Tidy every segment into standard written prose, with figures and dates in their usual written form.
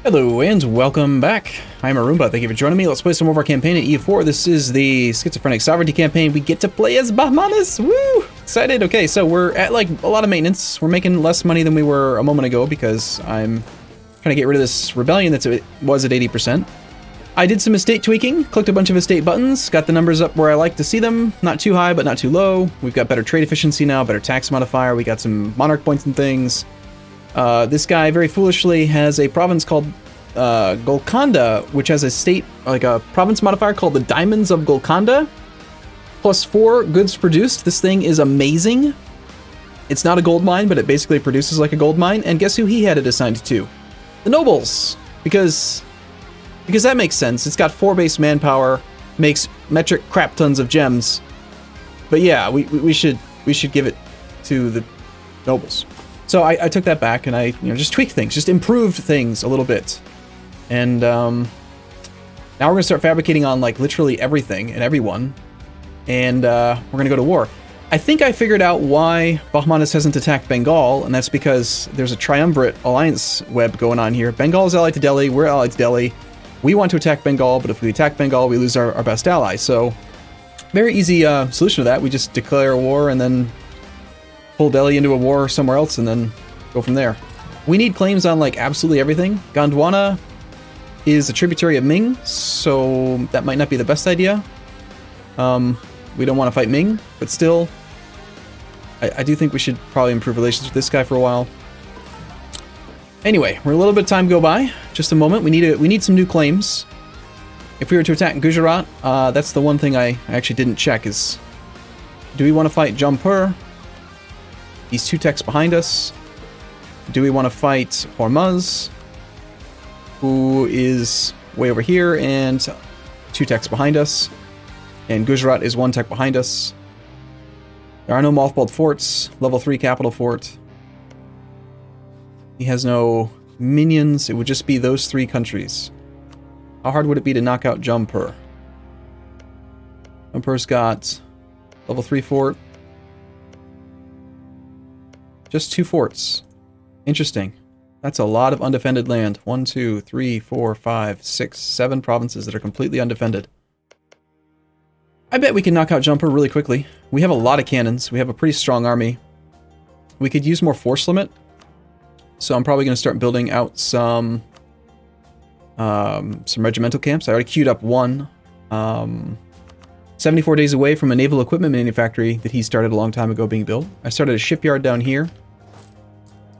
Hello and welcome back. I'm Arumba. Thank you for joining me. Let's play some more of our campaign at EU4. This is the Schizophrenic Sovereignty campaign. We get to play as Bahmanis. Woo! Excited. Okay, so we're at like a lot of maintenance. We're making less money than we were a moment ago because I'm trying to get rid of this rebellion that was at 80%. I did some estate tweaking, clicked a bunch of estate buttons, got the numbers up where I like to see them. Not too high, but not too low. We've got better trade efficiency now, better tax modifier. We got some monarch points and things. This guy very foolishly has a province called Golconda, which has a state, like a province modifier called the Diamonds of Golconda. +4 goods produced. This thing is amazing. It's not a gold mine, but it basically produces like a gold mine. And guess who he had it assigned to? The nobles. Because that makes sense. It's got 4 base manpower, makes metric crap tons of gems. But yeah, we should give it to the nobles. So I took that back and I just tweaked things, just improved things a little bit. And now we're going to start fabricating on like literally everything and everyone. And we're going to go to war. I think I figured out why Bahmanis hasn't attacked Bengal, and that's because there's a triumvirate alliance web going on here. Bengal is allied to Delhi, we're allied to Delhi. We want to attack Bengal, but if we attack Bengal, we lose our best ally. So very easy solution to that. We just declare a war and then pull Delhi into a war somewhere else and then go from there. We need claims on like absolutely everything. Gondwana is a tributary of Ming, so that might not be the best idea. We don't want to fight Ming, but still, I do think we should probably improve relations with this guy for a while. Anyway, we're a little bit of time go by. Just a moment. We need some new claims. If we were to attack Gujarat, that's the one thing I actually didn't check is, do we want to fight Jampur? These 2 techs behind us. Do we want to fight Hormuz, who is way over here, and 2 techs behind us? And Gujarat is 1 tech behind us. There are no mothballed forts. Level 3 capital fort. He has no minions. It would just be those 3 countries. How hard would it be to knock out Jampur? Jampur's got level 3 fort. Just 2 forts. Interesting. That's a lot of undefended land. 1, 2, 3, 4, 5, 6, 7 provinces that are completely undefended. I bet we can knock out Jampur really quickly. We have a lot of cannons. We have a pretty strong army. We could use more force limit. So I'm probably going to start building out some regimental camps. I already queued up one. 74 days away from a naval equipment manufactory that he started a long time ago being built. I started a shipyard down here,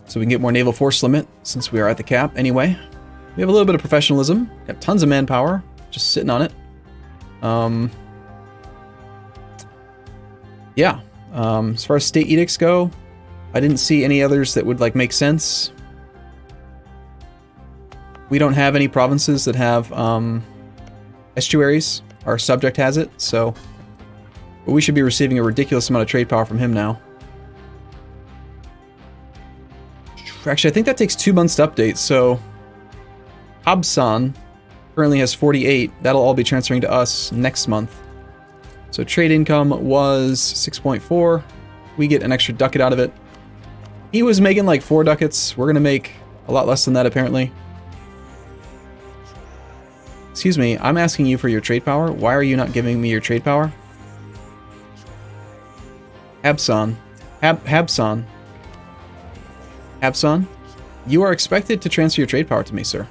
so we can get more naval force limit, since we are at the cap anyway. We have a little bit of professionalism. Got tons of manpower, just sitting on it. Yeah. As far as state edicts go, I didn't see any others that would like make sense. We don't have any provinces that have estuaries. Our subject has it, so but we should be receiving a ridiculous amount of trade power from him now. Actually, I think that takes 2 months to update, so Habsan currently has 48. That'll all be transferring to us next month. So trade income was 6.4. We get an extra ducat out of it. He was making like 4 ducats. We're going to make a lot less than that, apparently. Excuse me, I'm asking you for your trade power. Why are you not giving me your trade power? Habsan. Habsan. Habsan, you are expected to transfer your trade power to me, sir.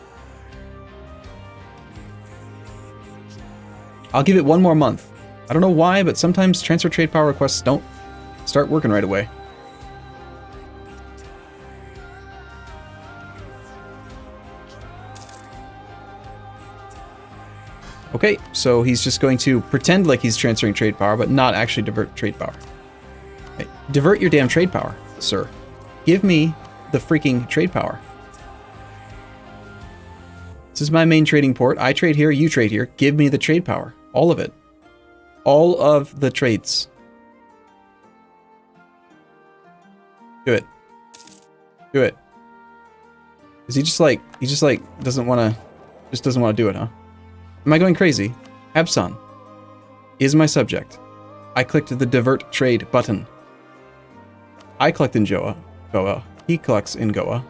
I'll give it 1 more month. I don't know why, but sometimes transfer trade power requests don't start working right away. Okay, so he's just going to pretend like he's transferring trade power, but not actually divert trade power. Okay. Divert your damn trade power, sir. Give me the freaking trade power. This is my main trading port. I trade here, you trade here. Give me the trade power. All of it. All of the trades. Do it. Do it. Is he just like doesn't want to do it, huh? Am I going crazy? Habsan is my subject. I clicked the divert trade button. I collect in Goa. He collects in Goa.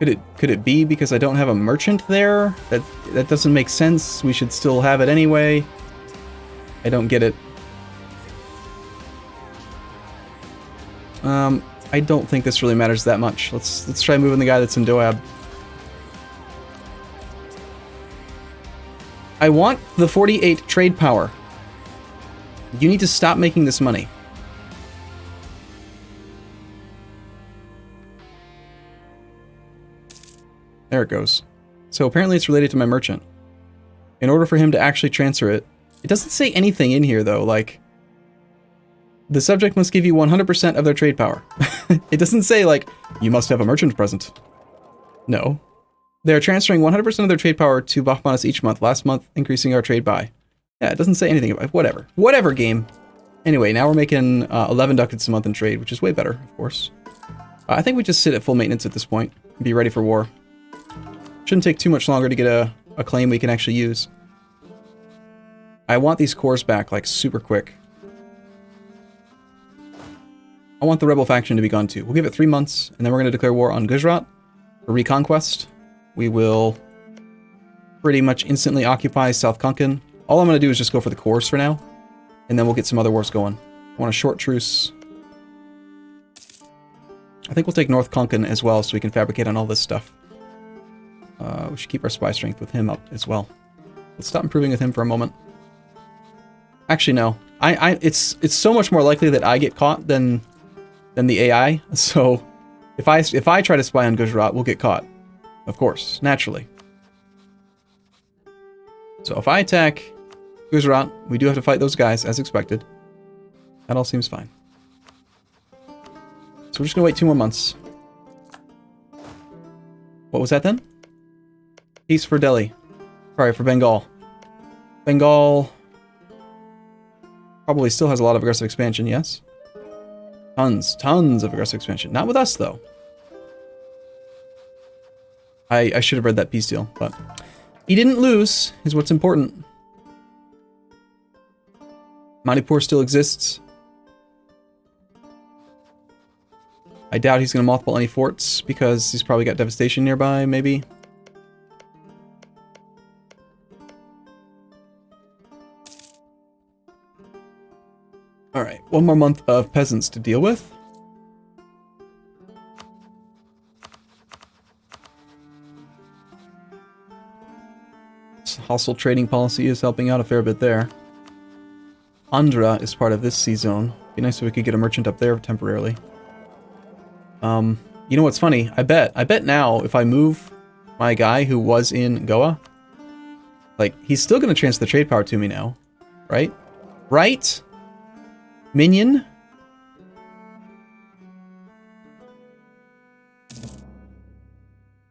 Could it be because I don't have a merchant there? That doesn't make sense. We should still have it anyway. I don't get it. I don't think this really matters that much. Let's try moving the guy that's in Doab. I want the 48 trade power. You need to stop making this money. There it goes. So apparently it's related to my merchant. In order for him to actually transfer it, it doesn't say anything in here though, like the subject must give you 100% of their trade power. It doesn't say like, you must have a merchant present. No. They're transferring 100% of their trade power to Bahmanis each month, last month increasing our trade by. Yeah, it doesn't say anything about it. Whatever. Whatever, game. Anyway, now we're making 11 ducats a month in trade, which is way better, of course. I think we just sit at full maintenance at this point and be ready for war. Shouldn't take too much longer to get a claim we can actually use. I want these cores back, like, super quick. I want the rebel faction to be gone too. We'll give it 3 months, and then we're going to declare war on Gujarat for reconquest. We will pretty much instantly occupy South Konkan. All I'm going to do is just go for the cores for now, and then we'll get some other wars going. I want a short truce. I think we'll take North Konkan as well, so we can fabricate on all this stuff. We should keep our spy strength with him up as well. Let's stop improving with him for a moment. Actually, no. It's so much more likely that I get caught than the AI. So if I try to spy on Gujarat, we'll get caught. Of course, naturally. So if I attack Gujarat, we do have to fight those guys as expected. That all seems fine. So we're just gonna wait 2 more months. What was that then? Peace for Delhi. Sorry, for Bengal. Bengal probably still has a lot of aggressive expansion, yes? Tons of aggressive expansion. Not with us, though. I should have read that peace deal, but he didn't lose, is what's important. Manipur still exists. I doubt he's going to mothball any forts, because he's probably got devastation nearby, maybe. Alright, 1 more month of peasants to deal with. Hostile trading policy is helping out a fair bit there. Andhra is part of this sea zone. Be nice if we could get a merchant up there temporarily. You know what's funny? I bet now if I move my guy who was in Goa, like, he's still going to transfer the trade power to me now. Right? Right? Minion?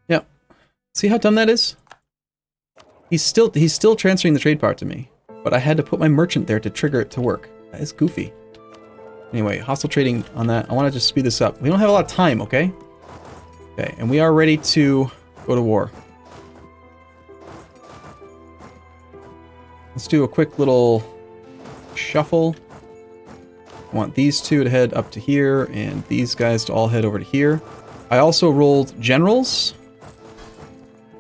Yep. See how dumb that is? He's still transferring the trade power to me, but I had to put my merchant there to trigger it to work. That is goofy. Anyway, hostile trading on that. I want to just speed this up. We don't have a lot of time, okay? Okay, and we are ready to go to war. Let's do a quick little shuffle. I want these two to head up to here, and these guys to all head over to here. I also rolled generals.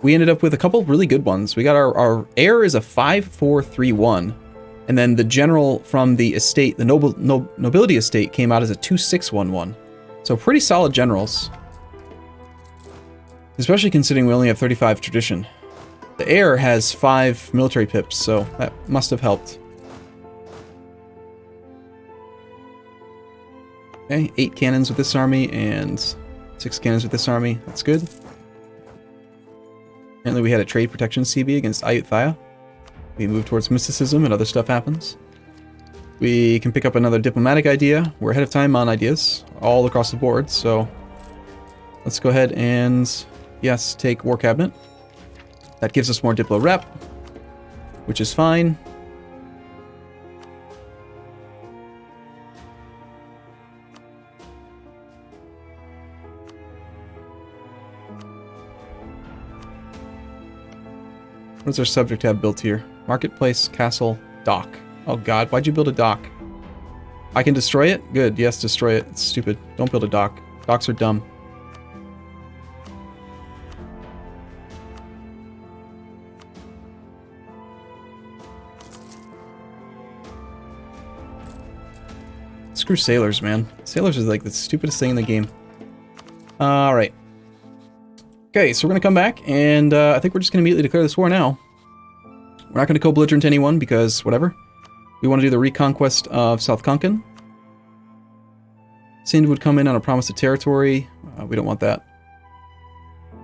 We ended up with a couple really good ones. We got our heir is a 5-4-3-1, and then the general from the estate, the nobility estate, came out as a 2-6-1-1. So pretty solid generals. Especially considering we only have 35 tradition. The heir has 5 military pips, so that must have helped. Okay, 8 cannons with this army and 6 cannons with this army. That's good. Apparently we had a trade protection CB against Ayutthaya. We move towards mysticism and other stuff happens. We can pick up another diplomatic idea. We're ahead of time on ideas all across the board, so let's go ahead and, yes, take War Cabinet. That gives us more Diplo rep, which is fine. What does our subject have built here? Marketplace, castle, dock. Oh god, why'd you build a dock? I can destroy it? Good, yes, destroy it. It's stupid. Don't build a dock. Docks are dumb. Screw sailors, man. Sailors is like the stupidest thing in the game. Alright. Okay, so we're going to come back, and I think we're just going to immediately declare this war now. We're not going to co-belligerent anyone, because whatever. We want to do the reconquest of South Konkan. Sind would come in on a promise of territory. We don't want that.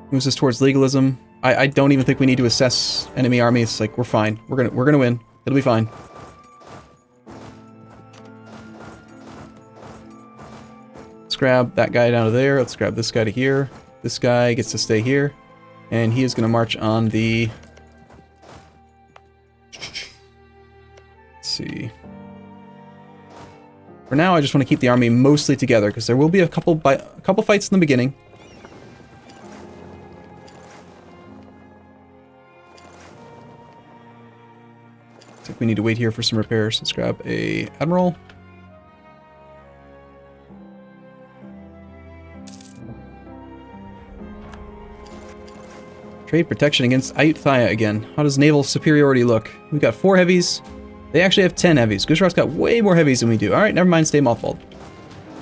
Moves us towards legalism. I don't even think we need to assess enemy armies. Like, we're fine. We're gonna win. It'll be fine. Let's grab that guy down to there. Let's grab this guy to here. This guy gets to stay here. And he is gonna march on the... Let's see. For now, I just want to keep the army mostly together, because there will be a couple fights in the beginning. I think we need to wait here for some repairs. Let's grab a admiral. Trade protection against Ayutthaya again. How does naval superiority look? We've got 4 heavies. They actually have 10 heavies. Gujarat's got way more heavies than we do. Alright, never mind, stay mothballed.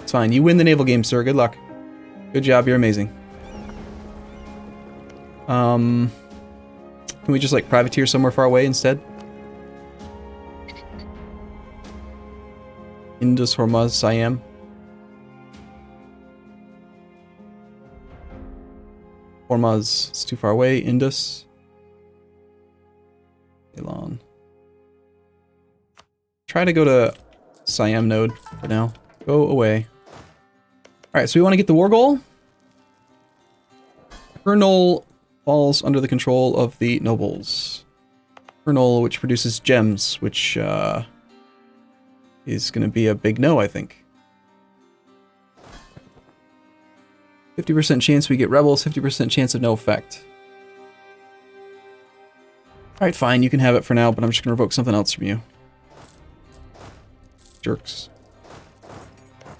It's fine. You win the naval game, sir. Good luck. Good job, you're amazing. Can we just, like, privateer somewhere far away instead? Indus, Hormuz, Siam. Hormuz, it's too far away. Indus. Elon. Try to go to Siam node for now. Go away. Alright, so we want to get the war goal. Colonel falls under the control of the nobles. Colonel, which produces gems, which is going to be a big no, I think. 50% chance we get rebels, 50% chance of no effect. Alright, fine, you can have it for now, but I'm just going to revoke something else from you. Jerks.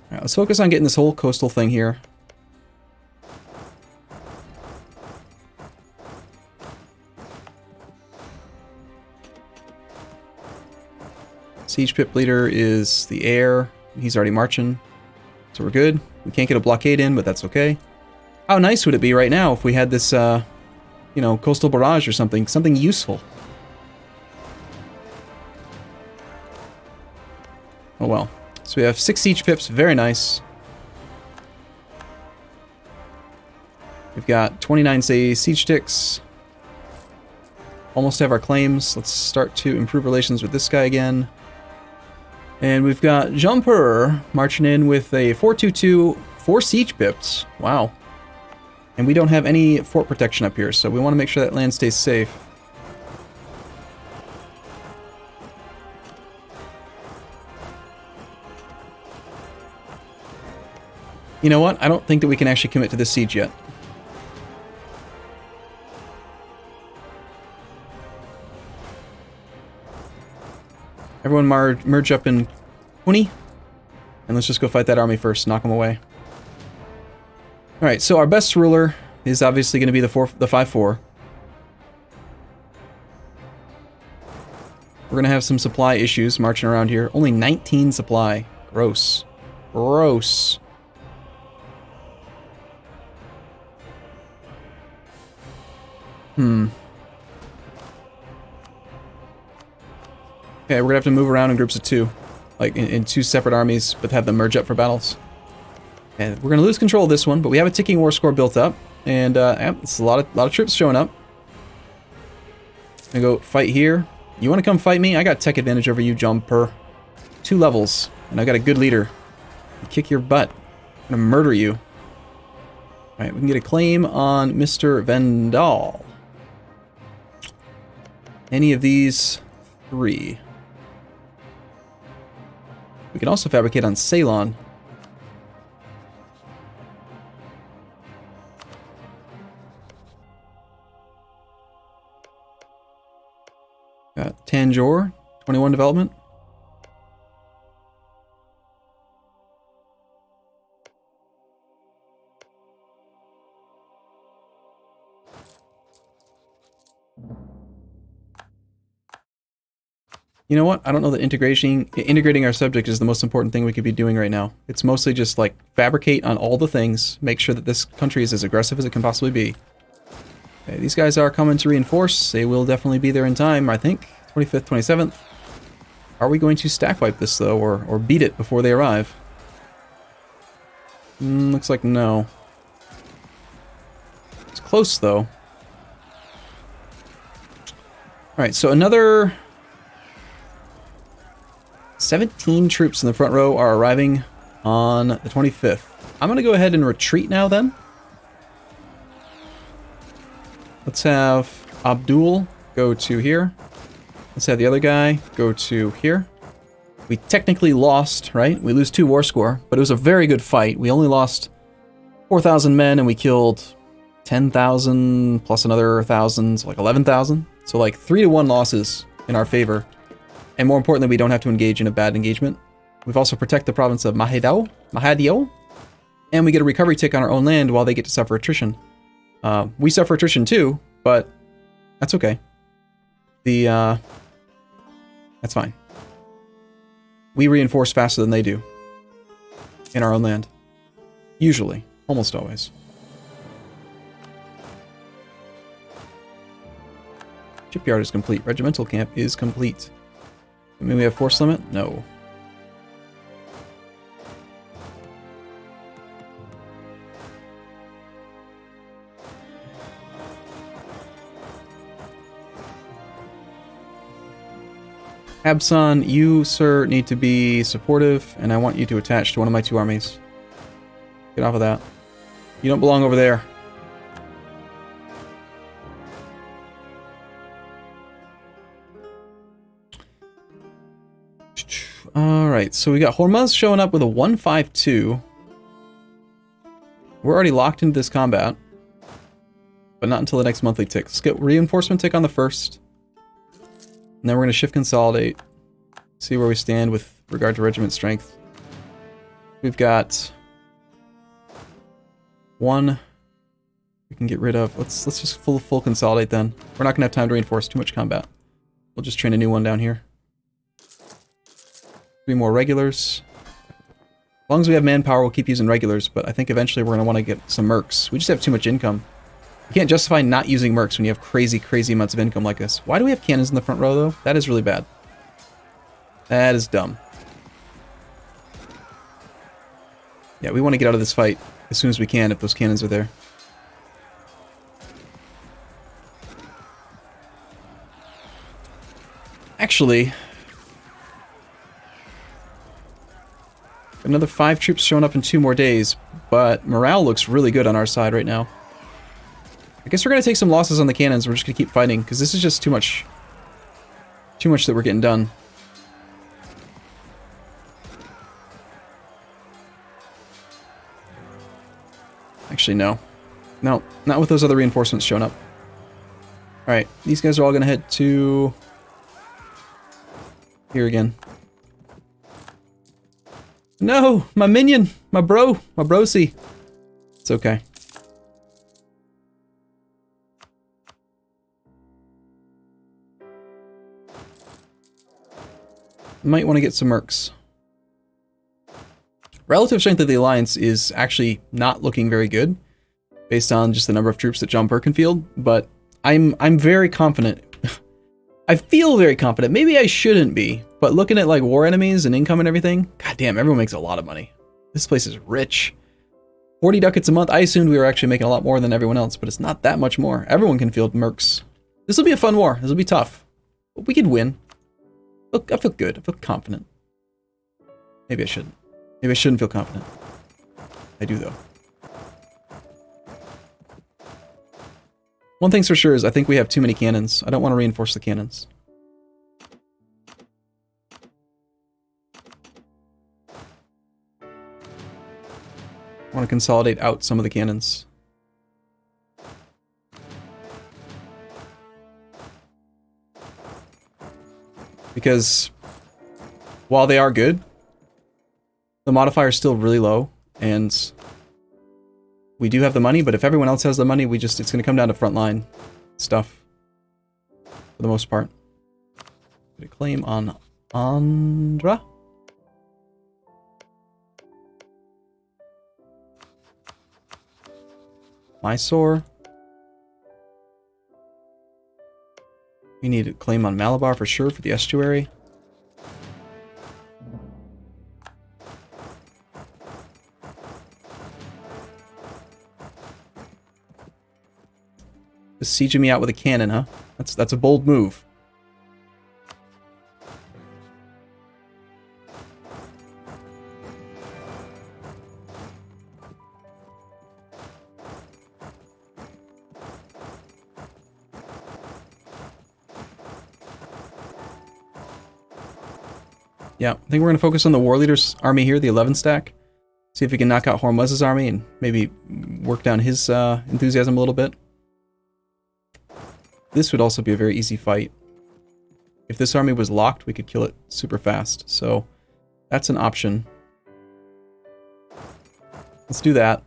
Alright, let's focus on getting this whole coastal thing here. Siege pip leader is the heir. He's already marching. So we're good. We can't get a blockade in, but that's okay. How nice would it be right now if we had this, you know, coastal barrage or something. Something useful. Oh well. So we have 6 siege pips. Very nice. We've got 29 siege sticks. Almost have our claims. Let's start to improve relations with this guy again. And we've got Jumper marching in with a 422, 4 siege pips. Wow. And we don't have any fort protection up here, so we want to make sure that land stays safe. You know what? I don't think that we can actually commit to this siege yet. Everyone merge up in Puni. And let's just go fight that army first. Knock them away. Alright, so our best ruler is obviously going to be the 5-4. We're going to have some supply issues marching around here. Only 19 supply. Gross. Gross. Okay, we're gonna have to move around in groups of 2. Like, in 2 separate armies, but have them merge up for battles. And we're gonna lose control of this one, but we have a ticking war score built up. And, yeah, it's a lot of troops showing up. I'm gonna go fight here. You wanna come fight me? I got tech advantage over you, Jumper. 2 levels, and I got a good leader. I'll kick your butt. I'm gonna murder you. Alright, we can get a claim on Mr. Vendal. Any of these 3. We can also fabricate on Ceylon. Got Tanjore, 21 development. You know what? I don't know that integrating our subject is the most important thing we could be doing right now. It's mostly just like fabricate on all the things, make sure that this country is as aggressive as it can possibly be. Okay, these guys are coming to reinforce. They will definitely be there in time, I think. 25th, 27th. Are we going to stack wipe this though, or beat it before they arrive? Looks like no. It's close though. Alright, so another 17 troops in the front row are arriving on the 25th. I'm going to go ahead and retreat now then. Let's have Abdul go to here. Let's have the other guy go to here. We technically lost, right? We lose 2 war score, but it was a very good fight. We only lost 4,000 men and we killed 10,000 plus another 1,000, so like 11,000. So like 3-to-1 losses in our favor. And more importantly, we don't have to engage in a bad engagement. We've also protected the province of Mahadio, and we get a recovery tick on our own land while they get to suffer attrition. We suffer attrition too, but that's okay. That's fine. We reinforce faster than they do in our own land. Usually. Almost always. Shipyard is complete. Regimental camp is complete. I mean, we have force limit? No. Abson, you, sir, need to be supportive, and I want you to attach to one of my 2 armies. Get off of that. You don't belong over there. Alright, so we got Hormuz showing up with a 152. We're already locked into this combat. But not until the next monthly tick. Let's get reinforcement tick on the 1st. And then we're going to shift consolidate. See where we stand with regard to regiment strength. We've got 1 we can get rid of. Let's just full consolidate then. We're not going to have time to reinforce too much combat. We'll just train a new one down here. 3 more regulars. As long as we have manpower, we'll keep using regulars, but I think eventually we're going to want to get some mercs. We just have too much income. You can't justify not using mercs when you have crazy, crazy amounts of income like this. Why do we have cannons in the front row, though? That is really bad. That is dumb. Yeah, we want to get out of this fight as soon as we can if those cannons are there. Actually, another 5 troops showing up in 2 more days, but morale looks really good on our side right now. I guess we're going to take some losses on the cannons. We're just going to keep fighting, because this is just too much. Too much that we're getting done. Actually, no. No, not with those other reinforcements showing up. Alright, these guys are all going to head to here again. No! My minion! My brosie! It's okay. Might want to get some mercs. Relative strength of the Alliance is actually not looking very good, based on just the number of troops that John Birkenfield, but I'm very confident. I feel very confident. Maybe I shouldn't be, but looking at like war enemies and income and everything, goddamn, everyone makes a lot of money. This place is rich. 40 ducats a month. I assumed we were actually making a lot more than everyone else, but it's not that much more. Everyone can field mercs. This will be a fun war. This will be tough, but we could win. Look, I feel good. I feel confident. Maybe I shouldn't. Maybe I shouldn't feel confident. I do, though. One thing's for sure is I think we have too many cannons. I don't want to reinforce the cannons. I want to consolidate out some of the cannons. Because while they are good, the modifier is still really low, and we do have the money, but if everyone else has the money, it's going to come down to frontline stuff for the most part. Get a claim on Andra? Mysore. We need a claim on Malabar for sure for the estuary. Just sieging me out with a cannon, huh? That's a bold move. Yeah, I think we're going to focus on the war leader's army here, the 11 stack. See if we can knock out Hormuz's army and maybe work down his enthusiasm a little bit. This would also be a very easy fight. If this army was locked, we could kill it super fast. So that's an option. Let's do that.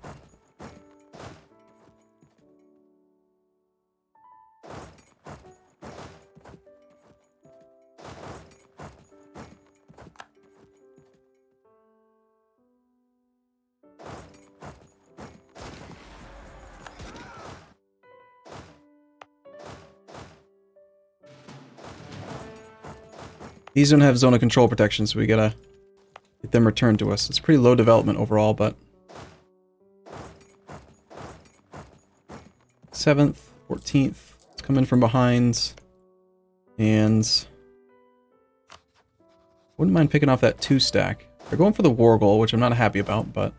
These don't have zone of control protection, so we gotta get them returned to us. It's pretty low development overall, but 7th, 14th, it's coming from behind, and wouldn't mind picking off that 2 stack. They're going for the war goal, which I'm not happy about, but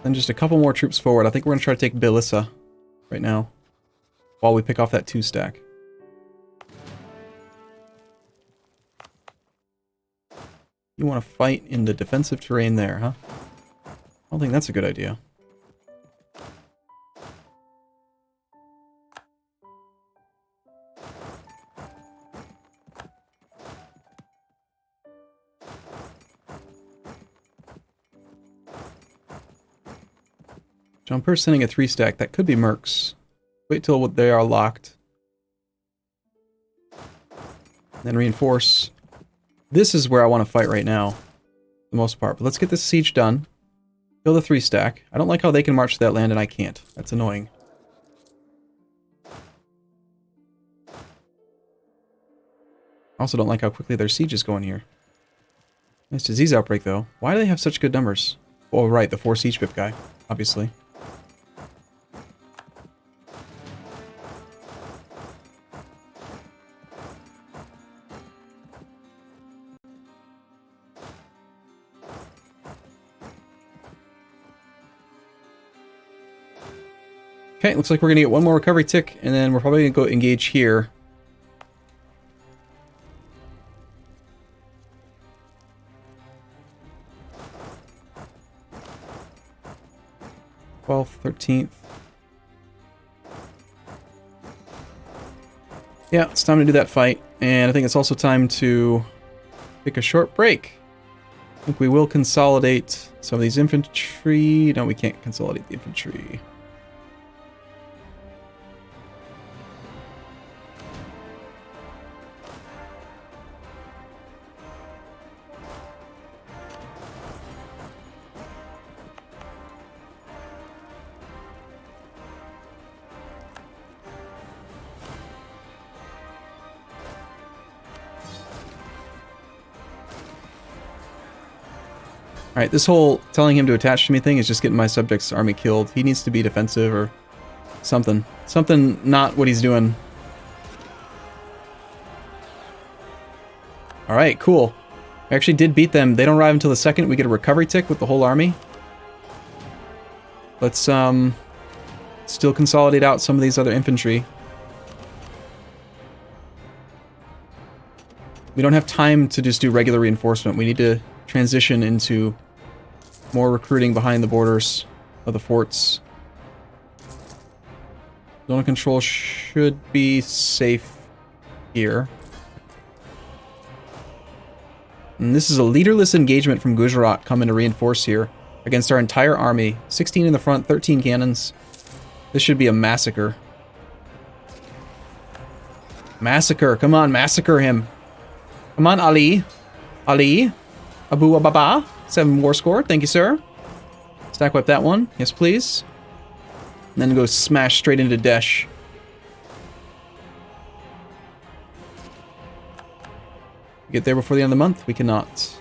then just a couple more troops forward. I think we're gonna try to take Bilissa right now, while we pick off that 2 stack. You want to fight in the defensive terrain there, huh? I don't think that's a good idea. Jumper sending a 3 stack. That could be Mercs. Wait till they are locked. Then reinforce. This is where I want to fight right now, for the most part. But let's get this siege done. Kill the 3 stack. I don't like how they can march to that land and I can't. That's annoying. I also don't like how quickly their siege is going here. Nice disease outbreak, though. Why do they have such good numbers? Oh, right, the 4 siege pip guy, obviously. Okay, looks like we're gonna get one more recovery tick, and then we're probably gonna go engage here. th, 13th. Yeah, it's time to do that fight, and I think it's also time to take a short break. I think we will consolidate some of these infantry. No, we can't consolidate the infantry. Alright, this whole telling him to attach to me thing is just getting my subject's army killed. He needs to be defensive or something. Something not what he's doing. Alright, cool. I actually did beat them. They don't arrive until the 2nd. We get a recovery tick with the whole army. Let's still consolidate out some of these other infantry. We don't have time to just do regular reinforcement. We need to transition into more recruiting behind the borders of the forts. Zone of control should be safe here. And this is a leaderless engagement from Gujarat coming to reinforce here against our entire army. 16 in the front, 13 cannons. This should be a massacre. Massacre. Come on, massacre him. Come on, Ali. Ali. Abu Ababa. 7 war score. Thank you, sir. Stack wipe that one. Yes, please. And then go smash straight into Desh. Get there before the end of the month? We cannot.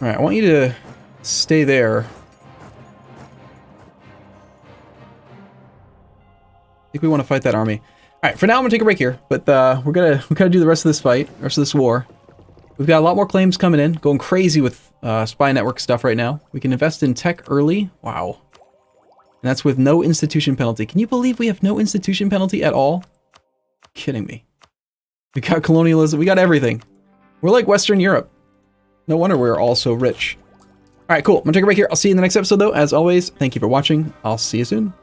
Alright, I want you to stay there. I think we want to fight that army. Alright, for now I'm gonna take a break here, but we gotta do the rest of this fight, the rest of this war. We've got a lot more claims coming in, going crazy with spy network stuff right now. We can invest in tech early. Wow. And that's with no institution penalty. Can you believe we have no institution penalty at all? Kidding me. We got colonialism, we got everything. We're like Western Europe. No wonder we're all so rich. Alright, cool. I'm gonna take a break here. I'll see you in the next episode though. As always, thank you for watching. I'll see you soon.